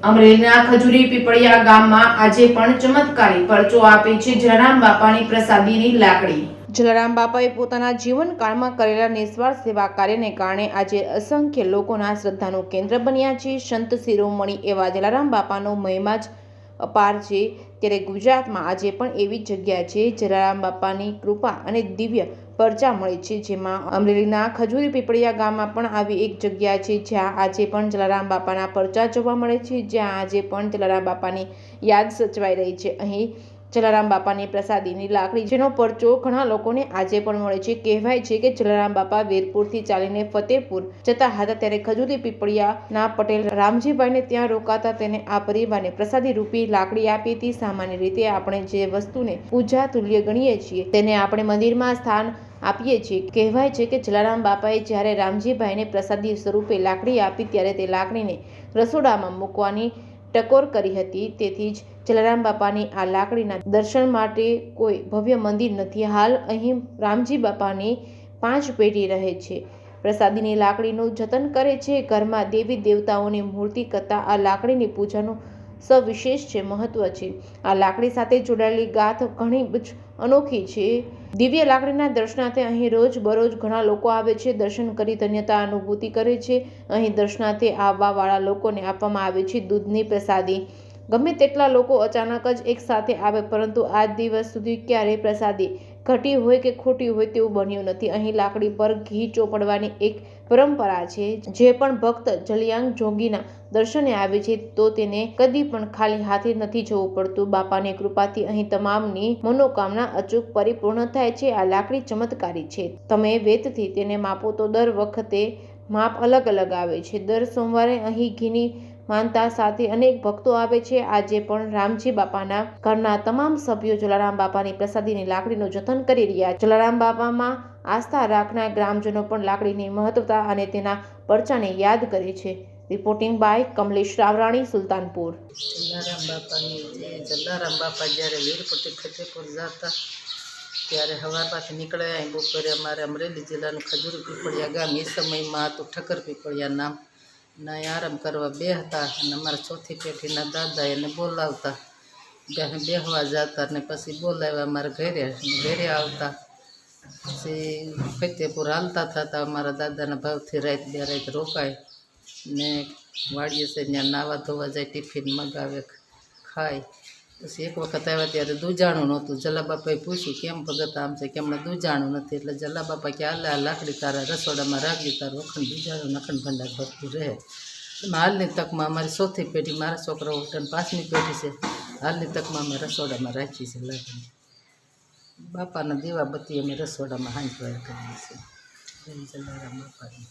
અમરેલીના ખજૂરી પીપળિયા ગામમાં આજે પણ ચમત્કારી પરચો આપે છે જલારામ બાપાની પ્રસાદીની લાકડી। જલારામ બાપાએ પોતાના જીવનકાળમાં કરેલા નિસ્વાર્થ સેવા કાર્યને કારણે આજે અસંખ્ય લોકોના શ્રદ્ધાનું કેન્દ્ર બન્યા છે। સંત શિરોમણી એવા જલારામ બાપાનો મહિમા જ અપાર છે। ત્યારે ગુજરાતમાં આજે પણ એવી જગ્યા છે જલારામ બાપાની કૃપા અને દિવ્ય પરચા મળે છે, જેમાં અમરેલીના ખજૂરી પીપળિયા ગામમાં પણ આવી એક જગ્યા છે જ્યાં આજે પણ જલારામ બાપાના પરચા જોવા મળે છે, જ્યાં આજે પણ જલારામ બાપાની યાદ સચવાઈ રહી છે। અહીં જલારામ બાપાની પ્રસાદીની લાકડી જેનો પરચો ઘણા લોકોને આજે પણ મળે છે। કહેવાય છે કે જલારામ બાપા વીરપુરથી ચાલીને ફતેપુર જતા હતા ત્યારે ખજૂરી પીપળિયાના પટેલ રામજીભાઈને ત્યાં રોકાતા તેને આ પરિવારને પ્રસાદી રૂપી લાકડી આપી હતી। સામાન્ય રીતે આપણે જે વસ્તુને પૂજા તુલ્ય ગણીએ છીએ તેને આપણે મંદિરમાં સ્થાન આપીએ છીએ। કહેવાય છે કે જલારામ બાપાએ જ્યારે રામજીભાઈને પ્રસાદી સ્વરૂપે લાકડી આપી ત્યારે તે લાકડીને રસોડામાં મૂકવાની ટકોર કરી હતી। તેથી જ જલારામ બાપાની આ લાકડીના દર્શન માટે કોઈ ભવ્ય મંદિર નથી। હાલ અહીં રામજી બાપાની 5 પેઢી રહે છે, પ્રસાદીની લાકડીનું જતન કરે છે। ઘરમાં દેવી દેવતાઓની મૂર્તિ કરતાં આ લાકડીની પૂજાનું સવિશેષ છે મહત્વ છે। આ લાકડી સાથે જોડાયેલી ગાથ ઘણી જ અનોખી છે। દિવ્ય લાકડીના દર્શનાર્થે અહીં રોજ બરોજ ઘણા લોકો આવે છે, દર્શન કરી ધન્યતા અનુભૂતિ કરે છે। અહીં દર્શનાર્થે આવવાવાળા લોકોને આપવામાં આવે છે દૂધની પ્રસાદી। ગમે તેટલા લોકો અચાનક જ એક સાથે આવે, પરંતુ આજ દિવસ સુધી ક્યારેય પ્રસાદી ઘટી હોય કે ખોટી હોય તેવું બન્યું નથી। અહીં લાકડી પર ઘી ચોપડવાની એક પરંપરા છે। જે પણ ભક્ત જલિયાંગ જોગીના દર્શને આવે છે તો તેને કદી પણ ખાલી હાથે નથી જવું પડતું। બાપાની કૃપાથી અહીં તમામની મનોકામના અચૂક પરિપૂર્ણ થાય છે। આ લાકડી ચમત્કારી છે, તમે વેતથી તેને માપો તો દર વખતે માપ અલગ અલગ આવે છે। દર સોમવારે અહીં ઘીની માનતા સાથે અનેક ભક્તો આવે છે। આજે પણ રામજી બાપાના ઘરના તમામ સભ્યો જલારામ બાપાની પ્રસાદીની લાકડીનું જતન કરી રહ્યા છે। જલારામ બાપામાં આસ્થા રાખનાર ગ્રામજનો પણ લાકડીની મહત્વતા અને તેના પરચાને યાદ કરે છે। Reporting by Kamlesh Ravrani, Sultanpur. જલારામ બાપા જ્યારે વીરપુરથી ફતેપુર જતા ત્યારે સવારમાંથી નીકળ્યા। અહીં બપોરે અમારે અમરેલી જિલ્લાનું ખજૂરી પીપળિયા ગામ એ સમયમાં હતું ઠક્કર પીપળિયા નામ ના આરામ કરવા બેહતા અને અમારા ચોથી પેઢીના દાદા એને બોલાવતા, ત્યાં બેહવા જતા ને પછી બોલાવ્યા અમારા ઘરે આવતા, પછી ફતેપુર હાલતા થતા અમારા દાદાના ભાવથી રાત 2 રાત રોકાય ને વાડીએ છે ત્યાં નાવા ધોવા જાય, ટિફિન મગાવે, ખાય। પછી એક વખત આવ્યા ત્યારે દૂજાણું નહોતું। જલાબાપાએ પૂછ્યું કેમ ભગત આમ છે, કેમ દૂજાણું નથી? એટલે જલાબાપા કે હાલે આ લાકડી તારા રસોડામાં રાખી, તારું અખંડ દૂજાણું અખંડ ભંડાર ભરતું રહે। હાલની તકમાં અમારી ચોથી પેઢી, મારા છોકરાઓ 5મી પેઢી છે, હાલની તકમાં અમે રસોડામાં રાખી છે લાકડી। બાપાના દીવાબત્તી અમે રસોડામાં હાંજવાર કરીએ છીએ। જય જલારામ બાપાની।